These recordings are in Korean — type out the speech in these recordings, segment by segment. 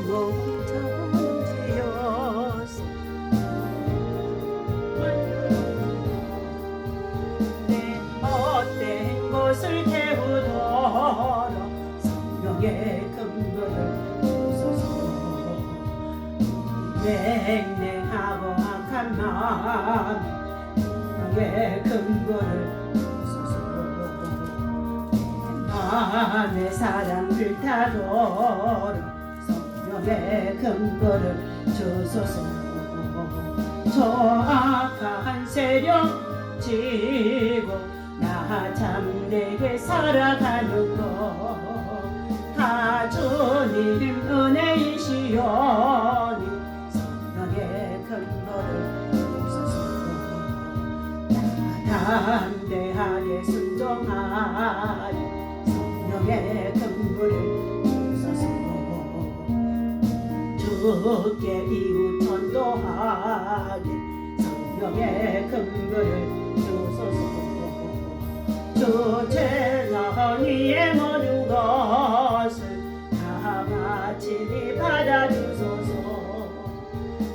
멈춰지어서 내 헛된 것을 태우도록 성령의 근거를 주소서. 냉랭하고 악한 마음 성령의 근거를 주소서. 마음의 사랑 불타도록 성령의 근거를 주소서. 저 악한 세력 지고 나 참되게 살아가는 것 다 주님 은혜이시오니 성령의 근거를 주소서. 나 담대하게 순종하리 성령의 근거를 주소서. 주께 이웃 전도하게 성령의 근거를 주소서. 주 재난 위의 모든 것을 다 마치니 받아주소서.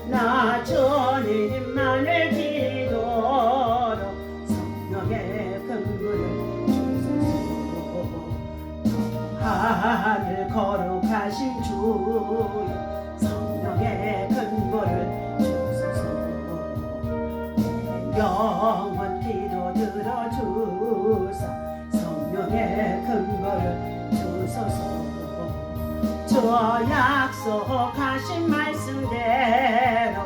나 주님만을 기도로 성령의 근거를 주소서. 하늘 거룩하신 주여 성령의 근거를 주소서. 영원히도 들어주사 성령의 근거를 주소서. 저 약속하신 말씀대로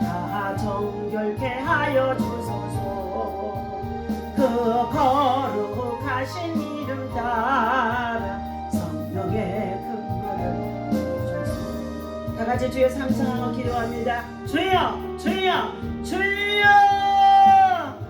다 정결케 하여 주소서. 그 거룩하신 이름 따라 성령의 근거를 주소서. 다 같이 주여 삼창하고 기도합니다. 주여 주여 주여.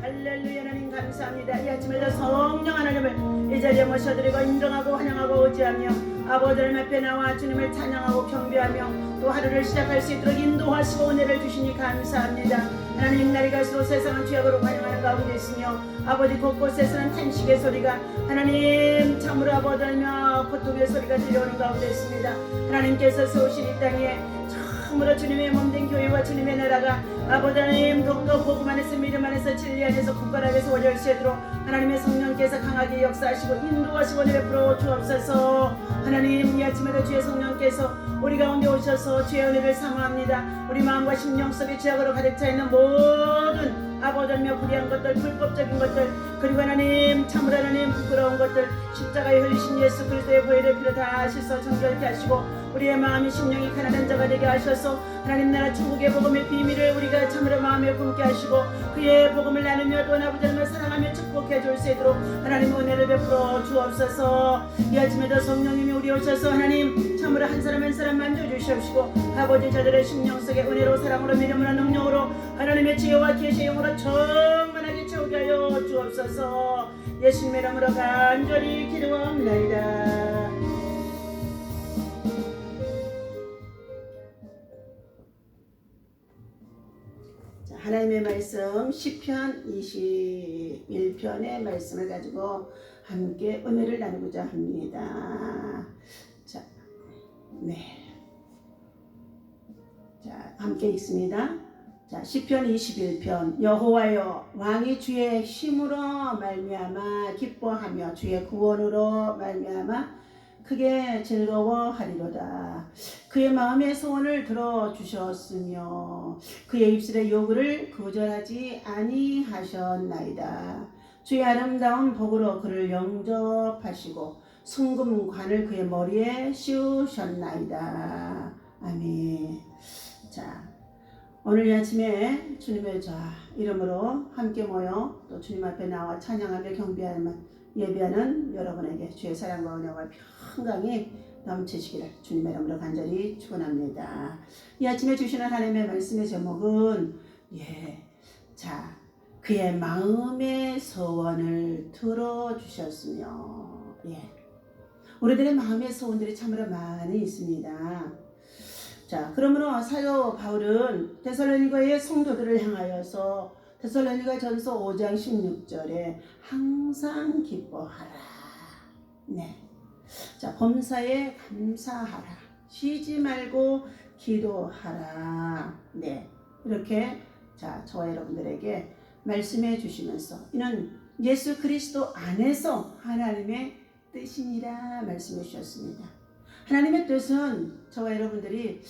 할렐루야. 하나님 감사합니다. 이 아침에도 성령 하나님을 이 자리에 모셔드리고 인정하고 환영하고 오지하며 아버지 하나님 앞에 나와 주님을 찬양하고 경배하며 또 하루를 시작할 수 있도록 인도하시고 은혜를 주시니 감사합니다. 하나님 날이 갈수록 세상은 죄악으로 관영하는 가운데 있으며 아버지 곳곳에서는 탄식의 소리가 하나님 참으로 아버지 하며 고통의 소리가 들려오는 가운데 있습니다. 하나님께서 세우신 이 땅에 참으로 주님의 몸된 교회와 주님의 나라가 아버지 하나님 더욱더 복음 안에서 믿음 안에서 진리 안에서 국가 안에서 원열시도록 하나님의 성령께서 강하게 역사하시고 인도하시고 은혜 베풀어 주옵소서. 하나님 이 아침에도 주의 성령께서 우리 가운데 오셔서 주의 은혜를 사모합니다. 우리 마음과 심령 속에 죄악으로 가득 차 있는 모든 아버지며 불의한 것들 불법적인 것들 그리고 하나님 참으로 하나님 부끄러운 것들 십자가에 흘리신 예수 그리스도의 보혈의 피로 다 씻어 정결케 하시고 우리의 마음이 심령이 가난한 자가 되게 하셔서 하나님 나라 천국의 복음의 비밀을 우리가 참으로 마음에 품게 하시고 그의 복음을 나누며 또 아버지를 사랑하며 축복해 줄 수 있도록 하나님 은혜를 베풀어 주옵소서. 이 아침에도 성령님이 우리 오셔서 하나님 참으로 한 사람 한 사람 만져주시옵시고 아버지 저들의 심령 속에 은혜로 사랑으로 믿음으로 능력으로 하나님의 지혜와 계시의 영으로 충만하게 채우게 하여 주옵소서. 예수님의 이름으로 간절히 기도합나이다. 하나님의 말씀 시편 21편의 말씀을 가지고 함께 은혜를 나누고자 합니다. 자, 함께 읽습니다. 자, 시편 21편. 여호와여 왕이 주의 힘으로 말미암아 기뻐하며 주의 구원으로 말미암아 크게 즐거워하리로다. 그의 마음의 소원을 들어주셨으며 그의 입술의 요구를 거절하지 아니하셨나이다. 주의 아름다운 복으로 그를 영접하시고 순금관을 그의 머리에 씌우셨나이다. 아멘. 자, 오늘 이 아침에 주님의 이름으로 함께 모여 또 주님 앞에 나와 찬양하며 경배하며 예배하는 여러분에게 주의 사랑과 은혜와 평강이 넘치시기를 주님의 이름으로 간절히 축원합니다. 이 아침에 주시는 하나님의 말씀의 제목은 그의 마음의 소원을 들어주셨으며 우리들의 마음의 소원들이 참으로 많이 있습니다. 자, 그러므로 사도 바울은 데살로니가의 성도들을 향하여서 데살로니가 전서 5장 16절에 항상 기뻐하라. 자, 범사에 감사하라. 쉬지 말고 기도하라. 네, 이렇게 저와 여러분들에게 말씀해 주시면서 이는 예수 그리스도 안에서 하나님의 뜻이니라 말씀해 주셨습니다. 하나님의 뜻은 저와 여러분들이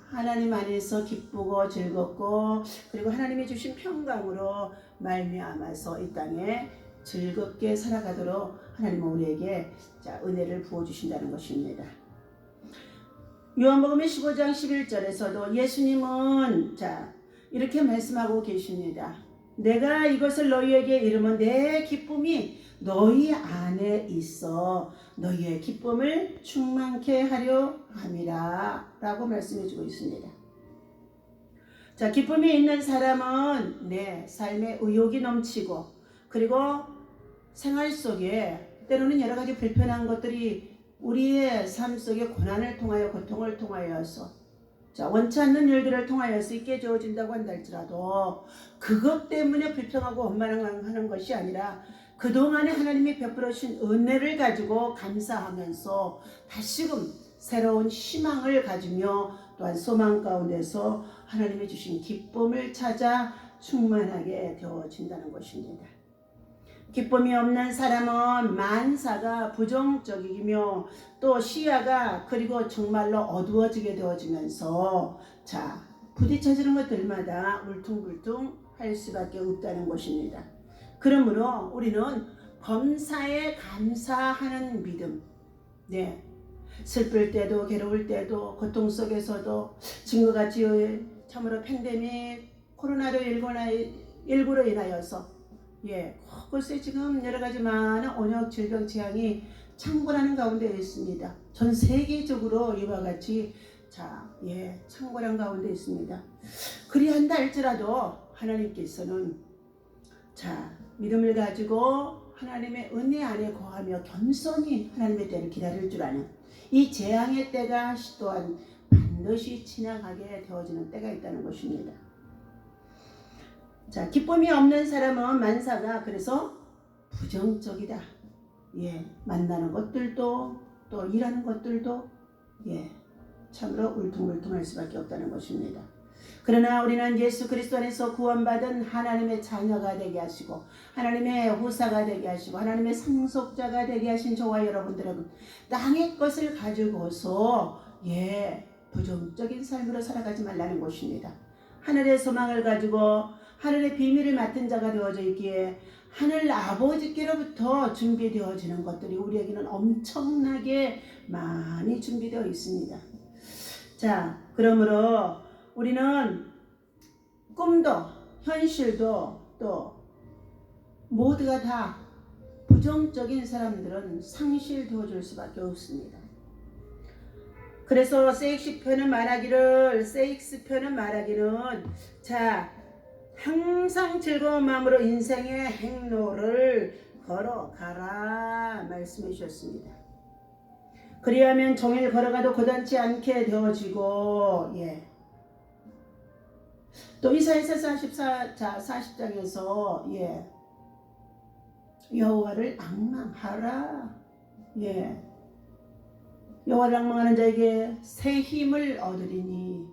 하나님 안에서 기쁘고 즐겁고 그리고 하나님이 주신 평강으로 말미암아서 이 땅에 즐겁게 살아가도록 하나님은 우리에게 은혜를 부어주신다는 것입니다. 요한복음 15장 11절에서도 예수님은 이렇게 말씀하고 계십니다. 내가 이것을 너희에게 이르면 내 기쁨이 너희 안에 있어 너희의 기쁨을 충만케 하려 함이라 라고 말씀해 주고 있습니다. 기쁨이 있는 사람은 삶에 의욕이 넘치고 그리고 생활 속에 때로는 여러 가지 불편한 것들이 우리의 삶 속에 고난을 통하여 고통을 통하여서 원치 않는 일들을 통하여서 있게 주어진다고 한다 할지라도 그것 때문에 불평하고 원망하는 것이 아니라 그동안에 하나님이 베풀어 주신 은혜를 가지고 감사하면서 다시금 새로운 희망을 가지며 또한 소망 가운데서 하나님이 주신 기쁨을 찾아 충만하게 되어진다는 것입니다. 기쁨이 없는 사람은 만사가 부정적이며 또 시야가 그리고 정말로 어두워지게 되어지면서 부딪혀지는 것들마다 울퉁불퉁 할 수밖에 없다는 것입니다. 그러므로 우리는 범사에 감사하는 믿음, 슬플 때도 괴로울 때도 고통 속에서도 지금과 같이 참으로 팬데믹 코로나19로 인하여서 곳곳에 지금 여러 가지 많은 온역 질병 재앙이 창궐하는 가운데 있습니다. 전 세계적으로 이와 같이 창궐한 가운데 있습니다. 그리한다 할지라도 하나님께서는 믿음을 가지고 하나님의 은혜 안에 거하며 겸손히 하나님의 때를 기다릴 줄 아는 이 재앙의 때가 또한 반드시 지나가게 되어지는 때가 있다는 것입니다. 기쁨이 없는 사람은 만사가 그래서 부정적이다. 만나는 것들도 또 일하는 것들도 참으로 울퉁불퉁할 수밖에 없다는 것입니다. 그러나 우리는 예수 그리스도 안에서 구원받은 하나님의 자녀가 되게 하시고 하나님의 후사가 되게 하시고 하나님의 상속자가 되게 하신 저와 여러분들은 땅의 것을 가지고서 부정적인 삶으로 살아가지 말라는 것입니다. 하늘의 소망을 가지고 하늘의 비밀을 맡은 자가 되어져 있기에 하늘 아버지께로부터 준비되어지는 것들이 우리에게는 엄청나게 많이 준비되어 있습니다. 그러므로 우리는 꿈도 현실도 또 모두가 다 부정적인 사람들은 상실되어 줄 수밖에 없습니다. 그래서 세익스피어는 말하기를 항상 즐거운 마음으로 인생의 행로를 걸어가라 말씀해 주셨습니다. 그리하면 종일 걸어가도 고단치 않게 되어지고 또 이사야서 40장에서 여호와를 앙망하라. 여호와를 앙망하는 자에게 새 힘을 얻으리니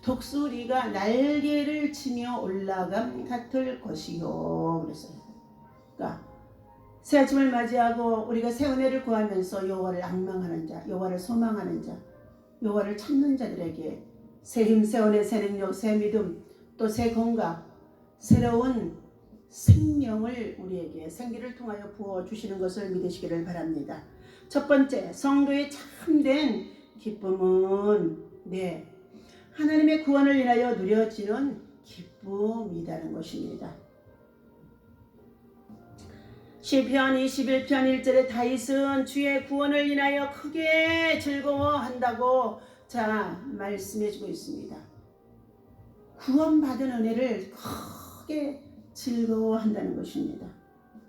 독수리가 날개를 치며 올라감 같을 것이요. 그랬어요. 그러니까 새 아침을 맞이하고 우리가 새 은혜를 구하면서 여호와를 앙망하는 자, 여호와를 소망하는 자, 여호와를 찾는 자들에게 새 힘, 새 은혜, 새 능력, 새 믿음, 또 새 건강, 새로운 생명을 우리에게 생기를 통하여 부어주시는 것을 믿으시기를 바랍니다. 첫 번째, 성도의 참된 기쁨은 하나님의 구원을 인하여 누려지는 기쁨이라는 것입니다. 시편 21편 1절에 다윗은 주의 구원을 인하여 크게 즐거워한다고 말씀해주고 있습니다. 구원받은 은혜를 크게 즐거워한다는 것입니다.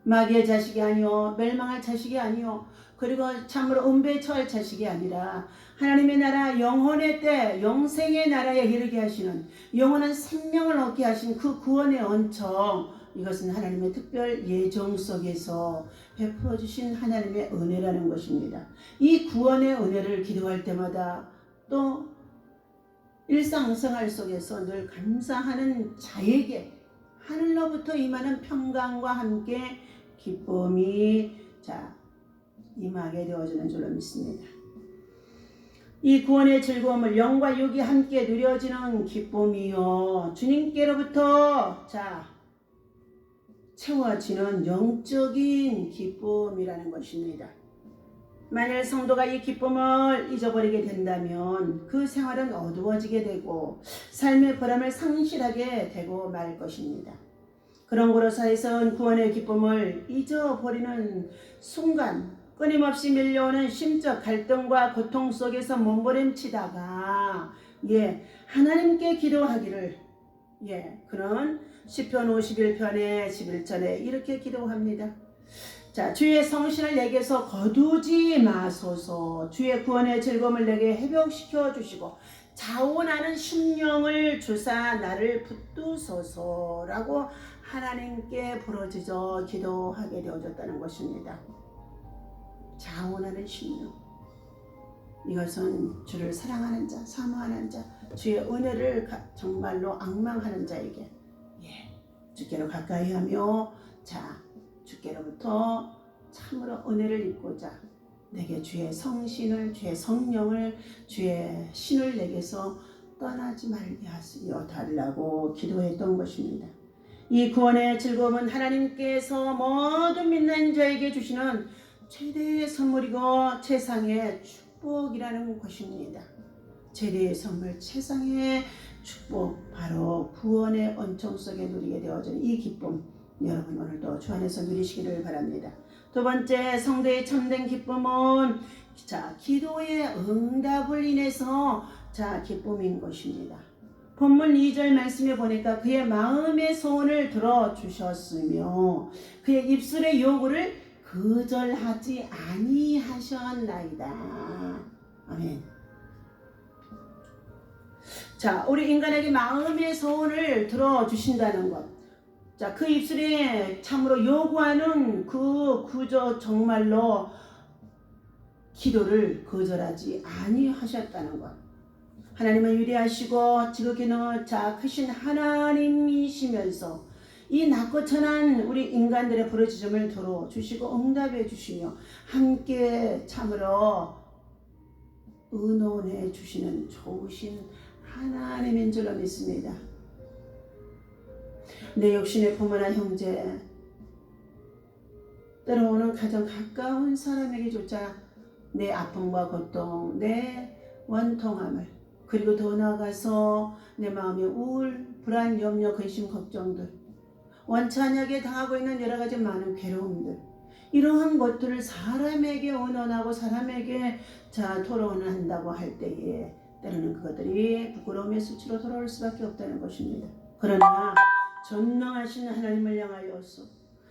마귀의 자식이 아니요 멸망할 자식이 아니요 그리고 참으로 음배에 처할 자식이 아니라 하나님의 나라 영혼의 때 영생의 나라에 이르게 하시는 영원한 생명을 얻게 하신 그 구원의恩청, 이것은 하나님의 특별 예정 속에서 베풀어 주신 하나님의 은혜라는 것입니다. 이 구원의 은혜를 기도할 때마다 또 일상생활 속에서 늘 감사하는 자에게 하늘로부터 임하는 평강과 함께 기쁨이 임하게 되어지는 줄로 믿습니다. 이 구원의 즐거움을 영과 육이 함께 누려지는 기쁨이요, 주님께로부터 채워지는 영적인 기쁨이라는 것입니다. 만일 성도가 이 기쁨을 잊어버리게 된다면 그 생활은 어두워지게 되고 삶의 보람을 상실하게 되고 말 것입니다. 그런 고로사에서는 구원의 기쁨을 잊어버리는 순간 끊임없이 밀려오는 심적 갈등과 고통 속에서 몸부림치다가 하나님께 기도하기를 그는 시편 51편의 11절에 이렇게 기도합니다. 주의 성신을 내게서 거두지 마소서. 주의 구원의 즐거움을 내게 회복시켜 주시고 자원하는 심령을 주사 나를 붙드소서라고 하나님께 부르짖어 기도하게 되어졌다는 것입니다. 자원하는 심령, 이것은 주를 사랑하는 자, 사모하는 자, 주의 은혜를 정말로 앙망하는 자에게 주께로 가까이 하며 주께로부터 참으로 은혜를 입고자 내게 주의 성신을, 주의 성령을, 주의 신을 내게서 떠나지 말게 하시려 달라고 기도했던 것입니다. 이 구원의 즐거움은 하나님께서 모든 믿는 자에게 주시는 최대의 선물이고 최상의 축복이라는 것입니다. 최대의 선물, 최상의 축복, 바로 구원의 은총 속에 누리게 되어지는 이 기쁨, 여러분 오늘도 주 안에서 누리시기를 바랍니다. 두 번째, 성도의 참된 기쁨은 기도의 응답을 인해서 기쁨인 것입니다. 본문 2절 말씀에 보니까 그의 마음의 소원을 들어주셨으며 그의 입술의 요구를 거절하지 아니하셨나이다. 아멘. 우리 인간에게 마음의 소원을 들어주신다는 것, 그 입술에 참으로 요구하는 그 구조, 정말로 기도를 거절하지 아니하셨다는 것. 하나님은 위대하시고 지극히 크신 하나님이시면서 이 낮고 천한 우리 인간들의 부르짖음을 들어주시고 응답해 주시며 함께 참으로 의논해 주시는 좋으신 하나님인 줄로 믿습니다. 내 육신의 부모나 형제, 때로는 가장 가까운 사람에게조차 내 아픔과 고통, 내 원통함을, 그리고 더 나아가서 내 마음의 우울, 불안, 염려, 근심, 걱정들, 원찬하게 당하고 있는 여러 가지 많은 괴로움들, 이러한 것들을 사람에게 의논하고 사람에게 토론한다고 할 때에 때로는 그것들이 부끄러움의 수치로 돌아올 수밖에 없다는 것입니다. 그러나 전능하신 하나님을 향하여서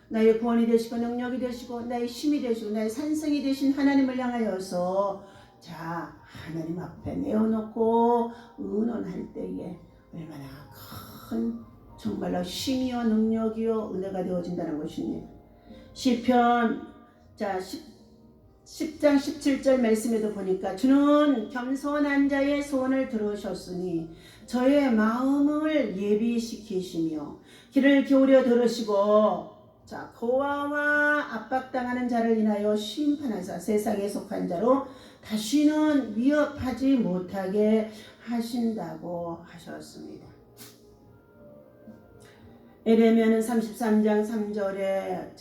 나의 구원이 되시고 능력이 되시고 나의 힘이 되시고 나의 산성이 되신 하나님을 향하여서 하나님 앞에 내어놓고 의논할 때에 얼마나 큰 정말로 힘이요 능력이요 은혜가 되어진다는 것입니다. 시편 10장 17절 말씀에도 보니까 주는 겸손한 자의 소원을 들으셨으니 저의 마음을 예비시키시며 귀를 기울여 들으시고 고아와 압박당하는 자를 인하여 심판하사 세상에 속한 자로 다시는 위협하지 못하게 하신다고 하셨습니다. 에레미야는 33장 3절에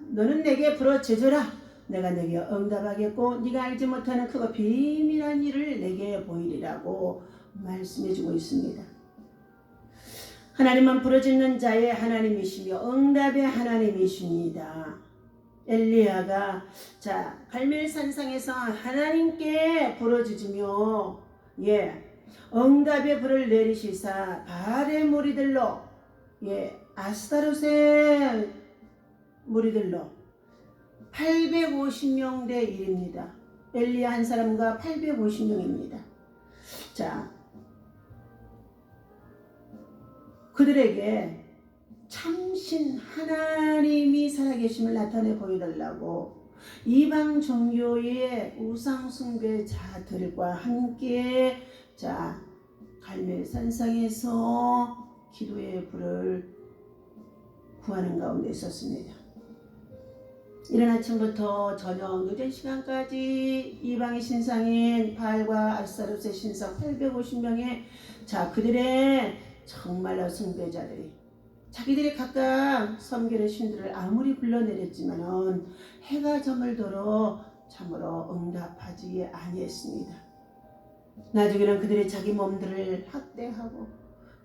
너는 내게 부르짖으라 내가 내게 응답하겠고 네가 알지 못하는 크고 비밀한 일을 내게 보이리라고 말씀해주고 있습니다. 하나님은 부르짖는 자의 하나님이시며 응답의 하나님이십니다. 엘리야가 갈멜산상에서 하나님께 부르짖으며 응답의 불을 내리시사 바알의 무리들로 아스타롯의 무리들로 850명 대 1입니다. 엘리야 한 사람과 850명입니다. 그들에게 참신 하나님이 살아계심을 나타내 보여달라고 이방 종교의 우상 숭배자들과 함께 갈멜산상에서 기도의 불을 구하는 가운데 있었습니다. 이른 아침부터 저녁 늦은 시간까지 이방의 신상인 바알과 아스타롯의 신상 850명의 그들의 정말로 숭배자들이 자기들이 각각 섬기는 신들을 아무리 불러내렸지만은 해가 저물도록 참으로 응답하지 아니했습니다. 나중에는 그들이 자기 몸들을 학대하고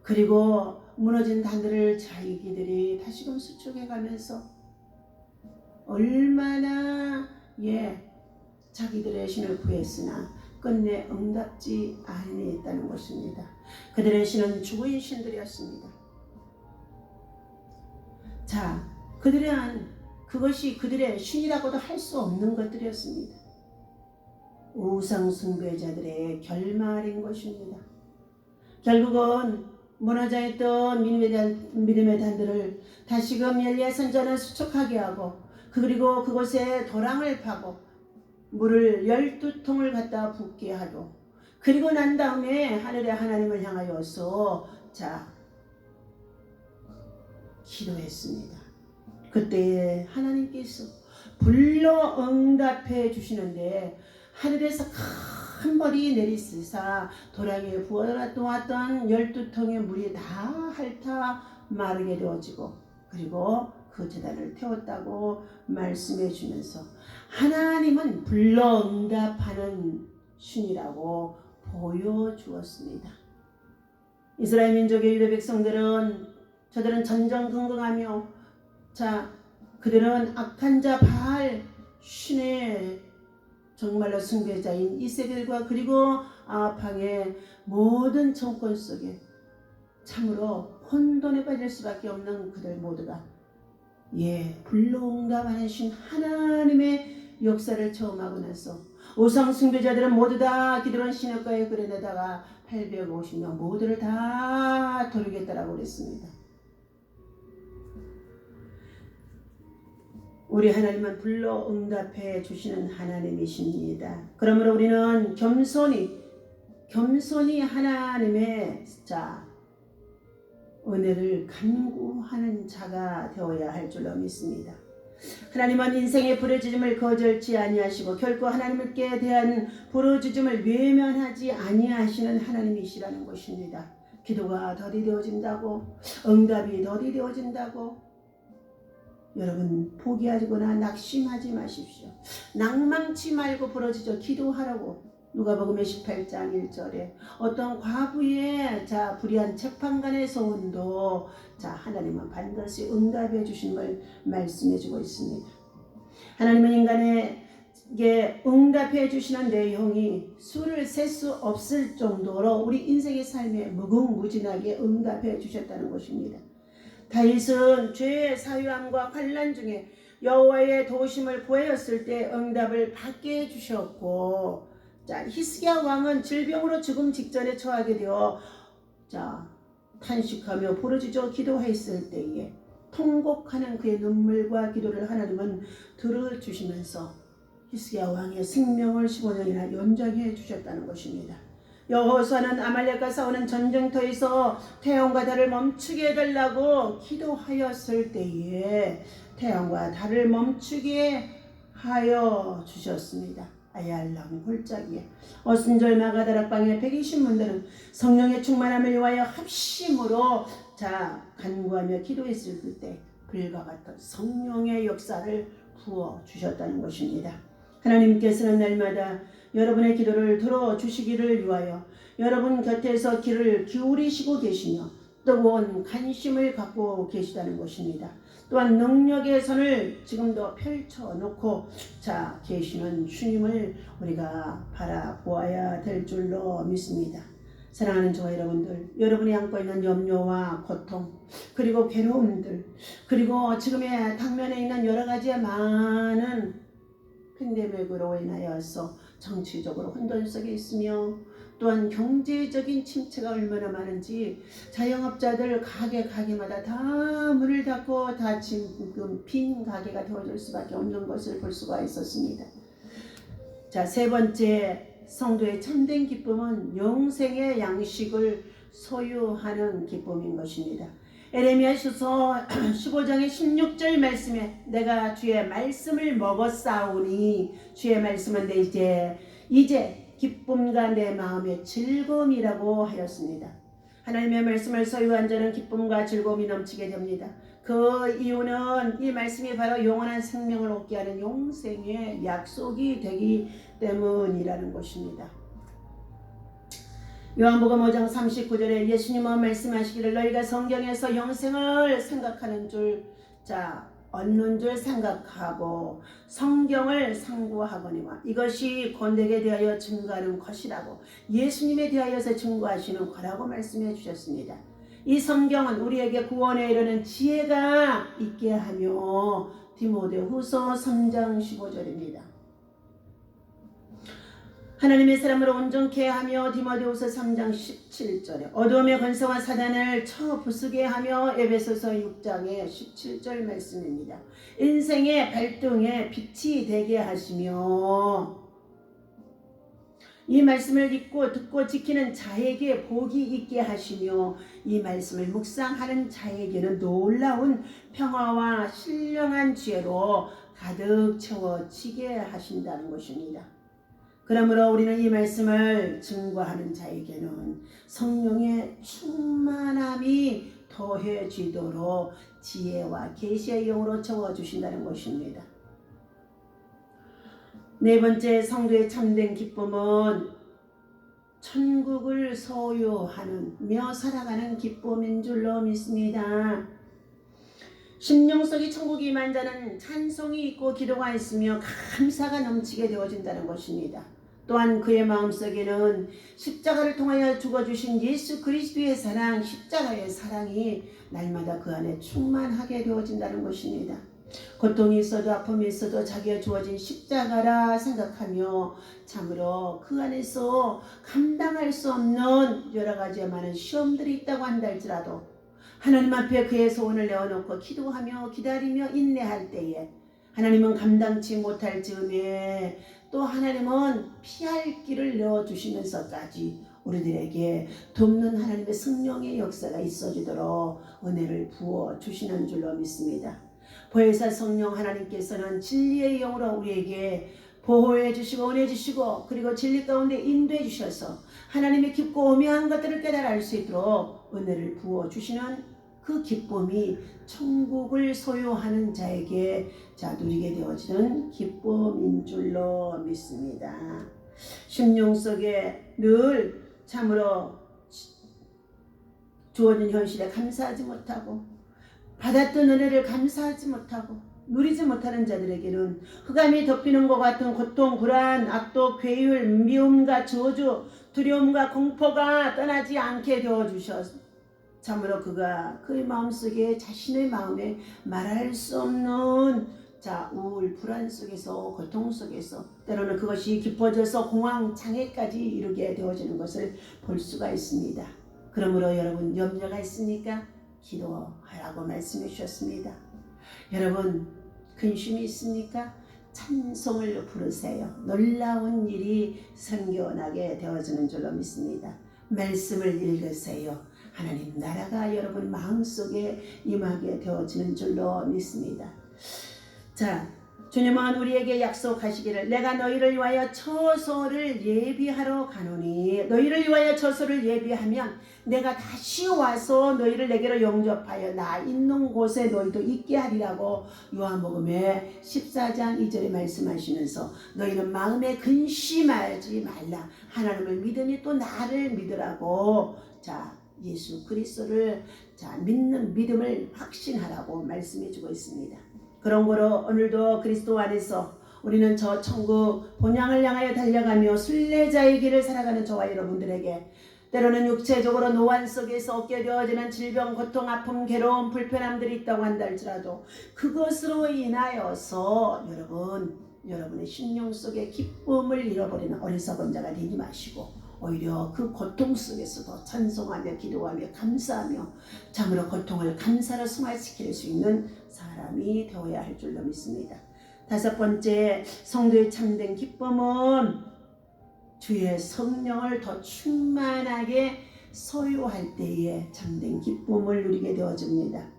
그리고 무너진 단들을 자기들이 다시금 수축해가면서 얼마나 자기들의 신을 구했으나 끝내 응답지 아니했다는 것입니다. 그들의 신은 죽은 신들이었습니다. 그것이 그들의 신이라고도 할 수 없는 것들이었습니다. 우상 숭배자들의 결말인 것입니다. 결국은 무너져 있던 믿음의 단들을 다시금 엘리야 선지자는 수축하게 하고 그리고 그곳에 도랑을 파고 물을 12통을 갖다 붓게 하고 그리고 난 다음에 하늘의 하나님을 향하여서 기도했습니다. 그때 하나님께서 불러 응답해 주시는데 하늘에서 큰 벌이 내리시사 도랑에 부어놓았던 12통의 물이 다 핥아 마르게 되어지고 그리고 그 제단을 태웠다고 말씀해 주면서 하나님은 불러 응답하는 신이라고 보여주었습니다. 이스라엘 민족의 유대 백성들은 저들은 전전긍긍하며 그들은 악한 자 바알 신의 정말로 숭배자인 이세벨과 그리고 아방의 모든 정권 속에 참으로 혼돈에 빠질 수밖에 없는 그들 모두가 불러응답하는 신 하나님의 역사를 처음 하고 나서 우상 숭배자들은 모두 다 기드론 시냇가에 그려내다가 850명 모두를 다 돌리겠다라고 그랬습니다. 우리 하나님은 불러 응답해 주시는 하나님이십니다. 그러므로 우리는 겸손히 하나님의 은혜를 간구하는 자가 되어야 할 줄로 믿습니다. 하나님은 인생의 부르짖음을 거절치 아니하시고 결코 하나님께 대한 부르짖음을 외면하지 아니하시는 하나님이시라는 것입니다. 기도가 더디되어진다고 응답이 더디되어진다고 여러분 포기하거나 낙심하지 마십시오. 낭망치 말고 부르짖어 기도하라고 누가복음 18장 1절에 어떤 과부의 불의한 재판관의 소원도 하나님은 반드시 응답해 주심을 말씀해 주고 있습니다. 하나님은 인간에게 응답해 주시는 내용이 수를 셀 수 없을 정도로 우리 인생의 삶에 무궁무진하게 응답해 주셨다는 것입니다. 다윗은 죄의 사유함과 환난 중에 여호와의 도우심을 구하였을 때 응답을 받게 해주셨고 히스기야 왕은 질병으로 죽음 직전에 처하게 되어 탄식하며 부르짖어 기도했을 때에 통곡하는 그의 눈물과 기도를 하나님은 들어주시면서 히스기야 왕의 생명을 15년이나 연장해 주셨다는 것입니다. 여호수아는 아말렉과 싸우는 전쟁터에서 태양과 달을 멈추게 해달라고 기도하였을 때에 태양과 달을 멈추게 하여 주셨습니다. 아얄람 골짜기에 어순절 마가다락방의 120문들은 성령의 충만함을 위하여 합심으로 간구하며 기도했을 때 불과 같은 성령의 역사를 부어 주셨다는 것입니다. 하나님께서는 날마다 여러분의 기도를 들어주시기를 위하여 여러분 곁에서 귀를 기울이시고 계시며 뜨거운 관심을 갖고 계시다는 것입니다. 또한 능력의 선을 지금도 펼쳐놓고 계시는 주님을 우리가 바라보아야 될 줄로 믿습니다. 사랑하는 저와 여러분들, 여러분이 안고 있는 염려와 고통 그리고 괴로움들 그리고 지금의 당면에 있는 여러 가지의 많은 팬데믹으로 인하여서 정치적으로 혼돈 속에 있으며 또한 경제적인 침체가 얼마나 많은지 자영업자들 가게마다 다 문을 닫고 다 지금 빈 가게가 되어질 수밖에 없는 것을 볼 수가 있었습니다. 자, 세 번째 성도의 참된 기쁨은 영생의 양식을 소유하는 기쁨인 것입니다. 에레미야서서 15장의 16절 말씀에 내가 주의 말씀을 먹었사오니, 주의 말씀은 이제 기쁨과 내 마음의 즐거움이라고 하였습니다. 하나님의 말씀을 소유한 자는 기쁨과 즐거움이 넘치게 됩니다. 그 이유는 이 말씀이 바로 영원한 생명을 얻게 하는 영생의 약속이 되기 때문이라는 것입니다. 요한복음 5장 39절에 예수님은 말씀하시기를 너희가 성경에서 영생을 생각하는 줄, 얻는 줄 생각하고 성경을 상고하거니와 이것이 곧 내게 대하여 증거하는 것이라고, 예수님에 대하여서 증거하시는 거라고 말씀해 주셨습니다. 이 성경은 우리에게 구원에 이르는 지혜가 있게 하며, 디모데후서 3장 15절입니다. 하나님의 사람으로 온전케 하며, 디모데후서 3장 17절에 어둠의 권세와 사단을 쳐 부수게 하며, 에베소서 6장의 17절 말씀입니다. 인생의 발등에 빛이 되게 하시며, 이 말씀을 읽고 듣고 지키는 자에게 복이 있게 하시며, 이 말씀을 묵상하는 자에게는 놀라운 평화와 신령한 지혜로 가득 채워지게 하신다는 것입니다. 그러므로 우리는 이 말씀을 증거하는 자에게는 성령의 충만함이 더해지도록 지혜와 계시의 영으로 채워주신다는 것입니다. 네 번째 성도의 참된 기쁨은 천국을 소유하며 살아가는 기쁨인 줄로 믿습니다. 심령 속에 천국이 임한 자는 찬송이 있고 기도가 있으며 감사가 넘치게 되어진다는 것입니다. 또한 그의 마음속에는 십자가를 통하여 죽어주신 예수 그리스도의 사랑, 십자가의 사랑이 날마다 그 안에 충만하게 되어진다는 것입니다. 고통이 있어도 아픔이 있어도 자기가 주어진 십자가라 생각하며 참으로 그 안에서 감당할 수 없는 여러 가지 많은 시험들이 있다고 한다 할지라도 하나님 앞에 그의 소원을 내어놓고 기도하며 기다리며 인내할 때에 하나님은 감당치 못할 즈음에 또 하나님은 피할 길을 내어주시면서까지 우리들에게 돕는 하나님의 성령의 역사가 있어지도록 은혜를 부어주시는 줄로 믿습니다. 보혜사 성령 하나님께서는 진리의 영으로 우리에게 보호해 주시고 은혜 주시고 그리고 진리 가운데 인도해 주셔서 하나님의 깊고 오묘한 것들을 깨달아 알 수 있도록 은혜를 부어주시는 그 기쁨이 천국을 소유하는 자에게 누리게 되어지는 기쁨인 줄로 믿습니다. 심령 속에 늘 참으로 주어진 현실에 감사하지 못하고 받았던 은혜를 감사하지 못하고 누리지 못하는 자들에게는 흑암이 덮이는 것 같은 고통, 불안, 악독, 괴율, 미움과 저주, 두려움과 공포가 떠나지 않게 되어주셔서 참으로 그가 그의 마음속에 자신의 마음에 말할 수 없는 우울, 불안 속에서 고통 속에서 때로는 그것이 깊어져서 공황, 장애까지 이르게 되어지는 것을 볼 수가 있습니다. 그러므로 여러분 염려가 있습니까? 기도하라고 말씀해 주셨습니다. 여러분 근심이 있습니까? 찬송을 부르세요. 놀라운 일이 생겨나게 되어지는 줄로 믿습니다. 말씀을 읽으세요. 하나님 나라가 여러분 마음속에 임하게 되어지는 줄로 믿습니다. 주님은 우리에게 약속하시기를 내가 너희를 위하여 처소를 예비하러 가노니 너희를 위하여 처소를 예비하면 내가 다시 와서 너희를 내게로 영접하여 나 있는 곳에 너희도 있게 하리라고 요한복음의 14장 2절에 말씀하시면서 너희는 마음에 근심하지 말라. 하나님을 믿으니 또 나를 믿으라고 예수 그리스도를 믿는 믿음을 확신하라고 말씀해 주고 있습니다. 그런 거로 오늘도 그리스도 안에서 우리는 저 천국 본향을 향하여 달려가며 순례자의 길을 살아가는 저와 여러분들에게 때로는 육체적으로 노안 속에서 얻게 되어지는 질병, 고통, 아픔, 괴로움, 불편함들이 있다고 한다 할지라도 그것으로 인하여서 여러분의 심령 속에 기쁨을 잃어버리는 어리석은 자가 되지 마시고 오히려 그 고통 속에서도 찬송하며 기도하며 감사하며 참으로 고통을 감사로 승화시킬 수 있는 사람이 되어야 할 줄로 믿습니다. 다섯 번째, 성도의 참된 기쁨은 주의 성령을 더 충만하게 소유할 때에 참된 기쁨을 누리게 되어집니다.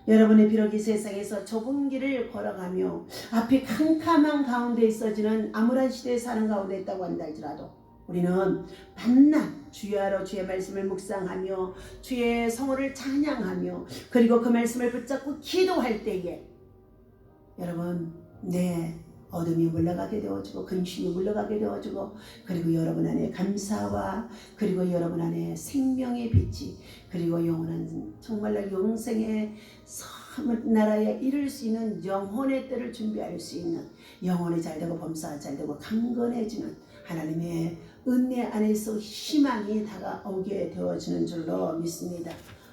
여러분이 비록 이 세상에서 좁은 길을 걸어가며 앞이 캄캄한 가운데 있어지는 암울한 시대에 사는 가운데 있다고 한다 할지라도 우리는 밤낮 주야로 주의 말씀을 묵상하며 주의 성호를 찬양하며 그리고 그 말씀을 붙잡고 기도할 때에 여러분 어둠이 물러가게 되어지고 근심이 물러가게 되어지고 그리고 여러분 안에 감사와 그리고 여러분 안에 생명의 빛이 그리고 영원한 정말로 영생의 나라에 이룰 수 있는 영혼의 때를 준비할 수 있는 영혼이 잘되고 범사가 잘되고 강건해지는 하나님의 은혜 안에서 희망이 다가오게 되어지는 줄로 믿습니다.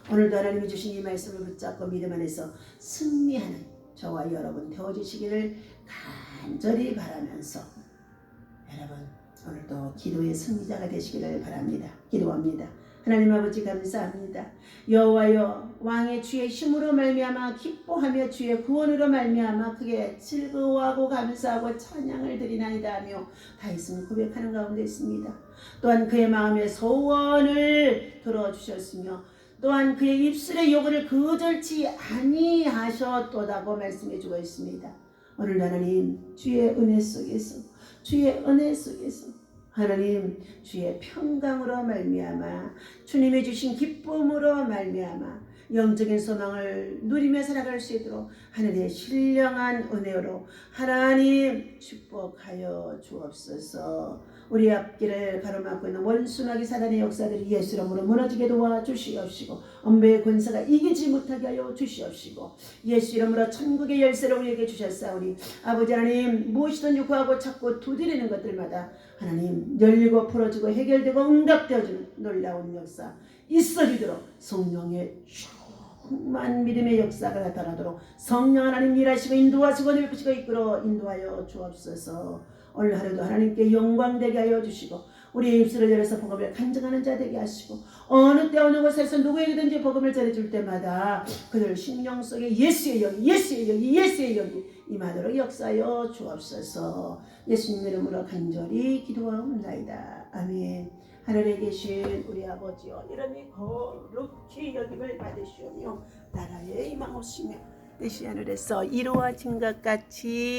오늘도 하나님이 주신 이 말씀을 붙잡고 믿음 안에서 승리하는 저와 여러분 되어주시기를 간절히 바라면서 여러분 오늘도 기도의 승리자가 되시기를 바랍니다. 기도합니다. 하나님 아버지 감사합니다. 여호와여 왕의 주의 힘으로 말미암아 기뻐하며 주의 구원으로 말미암아 크게 즐거워하고 감사하고 찬양을 드리나이다 하며 다윗은 고백하는 가운데 있습니다. 또한 그의 마음의 소원을 들어주셨으며 또한 그의 입술의 요구를 거절치 아니하셨도다고 말씀해 주고 있습니다. 오늘 하나님 주의 은혜 속에서 하나님 주의 평강으로 말미암아 주님이 주신 기쁨으로 말미암아 영적인 소망을 누리며 살아갈 수 있도록 하늘의 신령한 은혜로 하나님 축복하여 주옵소서. 우리 앞길을 가로막고 있는 원수마귀 사단의 역사들이 예수 이름으로 무너지게 도와주시옵시고 엄배의 권세가 이기지 못하게 하여 주시옵시고 예수 이름으로 천국의 열쇠를 우리에게 주셨사오니 아버지 하나님 무엇이든 요구하고 찾고 두드리는 것들마다 하나님 열리고 풀어지고 해결되고 응답되어지는 놀라운 역사 있어지도록 성령의 충만 믿음의 역사가 나타나도록 성령 하나님 일하시고 인도하시고 내비치고 이끌어 인도하여 주옵소서. 오늘 하루도 하나님께 영광되게 하여 주시고 우리의 입술을 열어서 복음을 간증하는 자 되게 하시고 어느 때 어느 곳에서 누구에게든지 복음을 전해줄 때마다 그들 심령 속에 예수의 영이 임하도록 역사하여 주옵소서. 예수님 이름으로 간절히 기도하옵나이다. 아멘. 하늘에 계신 우리 아버지여 이름이 거룩히 여김을 받으시오며 나라에 임하옵시며 뜻이 하늘에서 이루어진 것 같이